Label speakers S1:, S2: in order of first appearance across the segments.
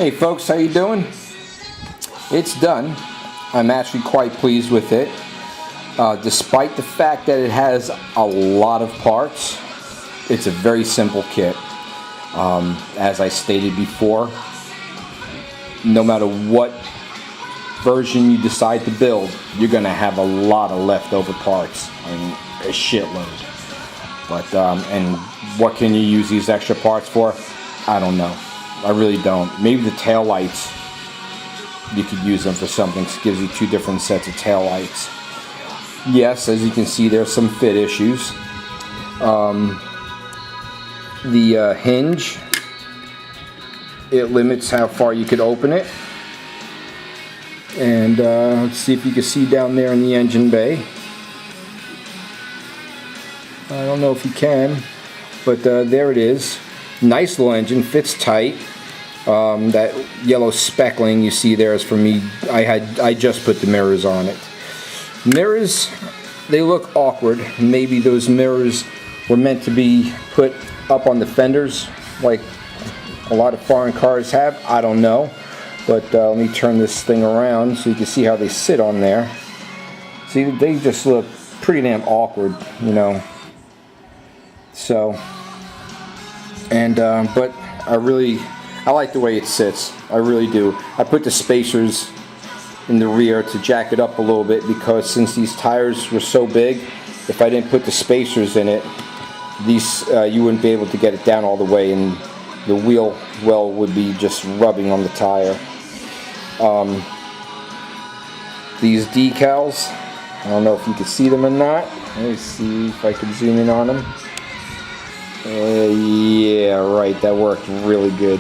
S1: Hey folks, how you doing? It's done. I'm actually quite pleased with it. Despite the fact that it has a lot of parts, it's a very simple kit. As I stated before, no matter what version you decide to build, you're going to have a lot of leftover parts. I mean, a shitload. But, and what can you use these extra parts for? I don't know. I really don't. Maybe the tail lights, you could use them for something. It gives you two different sets of tail lights. Yes, as you can see, there's some fit issues. The hinge, it limits how far you could open it. And let's see if you can see down there in the engine bay. I don't know if you can, but there it is. Nice little engine, fits tight. That yellow speckling you see there is for me. I just put the mirrors on it. Mirrors, they look awkward. Maybe those mirrors were meant to be put up on the fenders like a lot of foreign cars have. I don't know. But let me turn this thing around so you can see how they sit on there. See, they just look pretty damn awkward, you know. So, and but I like the way it sits. I really do. I put the spacers in the rear to jack it up a little bit because since these tires were so big, if I didn't put the spacers in it, these you wouldn't be able to get it down all the way, and the wheel well would be just rubbing on the tire. These decals, I don't know if you can see them or not. Let me see if I can zoom in on them. Yeah, right, that worked really good.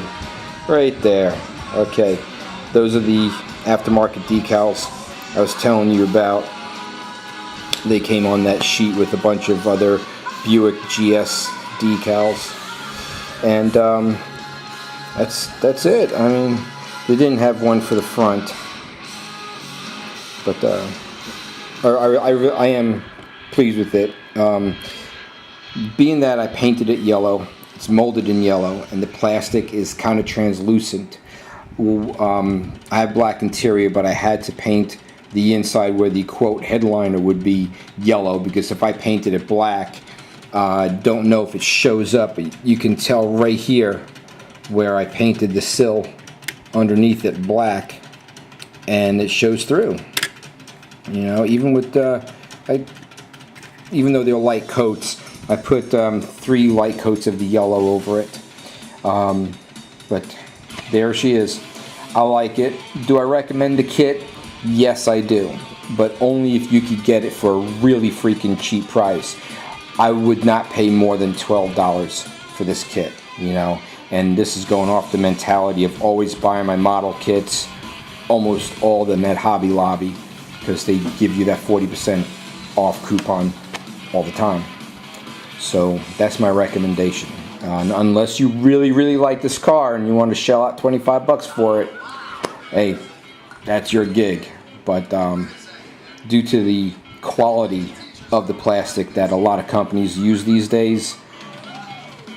S1: Right there. Okay, those are the aftermarket decals I was telling you about. They came on that sheet with a bunch of other Buick GS decals. And that's it. I mean, they didn't have one for the front, but I am pleased with it. Being that I painted it yellow, it's molded in yellow, and the plastic is kind of translucent. I have black interior, but I had to paint the inside where the quote headliner would be yellow, because if I painted it black, don't know if it shows up. You can tell right here where I painted the sill underneath it black, and it shows through. You know, even with even though they're light coats, I put 3 light coats of the yellow over it. But there she is. I like it. Do I recommend the kit? Yes, I do. But only if you could get it for a really freaking cheap price. I would not pay more than $12 for this kit, you know. And this is going off the mentality of always buying my model kits, almost all of them at Hobby Lobby, because they give you that 40% off coupon all the time. So that's my recommendation. Unless you really like this car and you want to shell out 25 bucks for it, hey, that's your gig. But due to the quality of the plastic that a lot of companies use these days,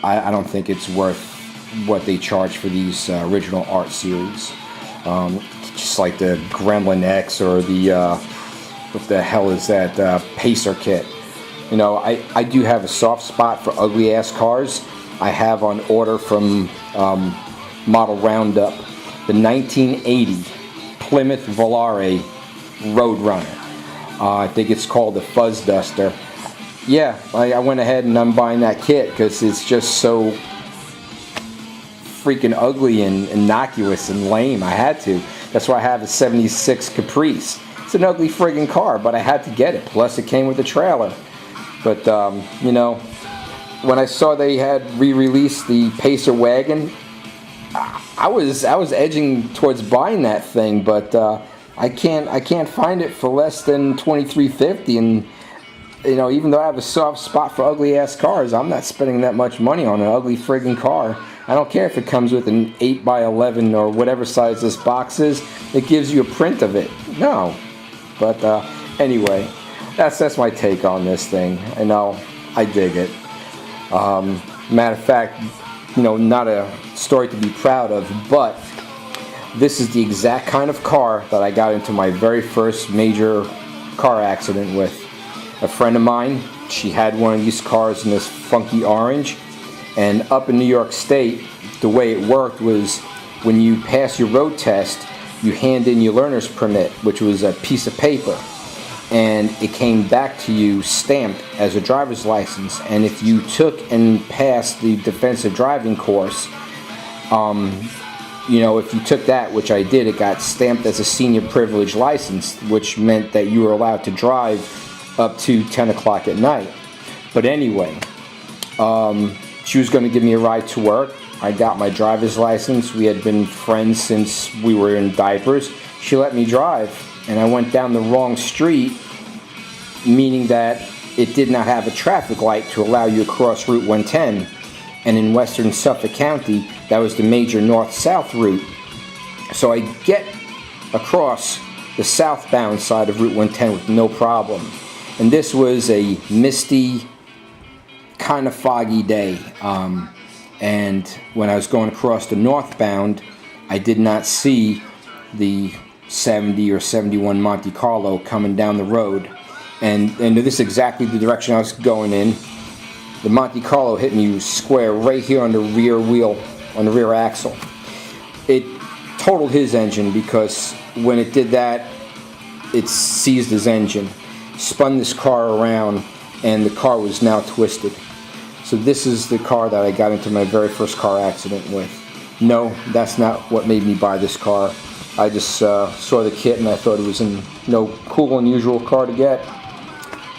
S1: I don't think it's worth what they charge for these original art series. Just like the Gremlin X or the what the hell is that Pacer kit. You know, I do have a soft spot for ugly ass cars. I have on order from Model Roundup the 1980 Plymouth Volare Roadrunner. I think it's called the Fuzz Duster. Yeah, I went ahead and I'm buying that kit because it's just so freaking ugly and innocuous and lame. I had to. That's why I have a 76 Caprice. It's an ugly friggin' car, but I had to get it. Plus it came with a trailer. But, you know, when I saw they had re-released the Pacer wagon, I was edging towards buying that thing, but I can't find it for less than $23.50, and you know, even though I have a soft spot for ugly ass cars, I'm not spending that much money on an ugly friggin' car. I don't care if it comes with an 8x11 or whatever size this box is. It gives you a print of it. No, but anyway, that's my take on this thing. I know I dig it. Matter of fact, you know, not a story to be proud of, but This is the exact kind of car that I got into my very first major car accident with. A friend of mine, she had one of these cars in this funky orange, and up in New York State, the way it worked was when you pass your road test, you hand in your learner's permit, which was a piece of paper, and it came back to you stamped as a driver's license. And if you took and passed the defensive driving course, you know, if you took that, which I did, it got stamped as a senior privilege license, which meant that you were allowed to drive up to 10 o'clock at night. But anyway, she was going to give me a ride to work. I got my driver's license. We had been friends since we were in diapers. She let me drive, and I went down the wrong street, meaning that it did not have a traffic light to allow you to cross Route 110. And in western Suffolk County, that was the major north-south route. So I get across the southbound side of Route 110 with no problem. And this was a misty, kind of foggy day. And when I was going across the northbound, I did not see the 70 or 71 Monte Carlo coming down the road. And this is exactly the direction I was going in. The Monte Carlo hit me square right here on the rear wheel, on the rear axle. It totaled his engine because when it did that, it seized his engine, spun this car around, and the car was now twisted. So this is the car that I got into my very first car accident with. No, that's not what made me buy this car. I just saw the kit and I thought it was a cool, unusual car to get.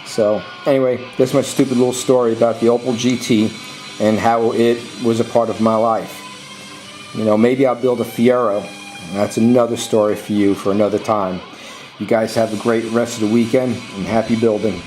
S1: So anyway, that's my stupid little story about the Opel GT and how it was a part of my life. You know, maybe I'll build a Fiero. That's another story for you for another time. You guys have a great rest of the weekend and happy building.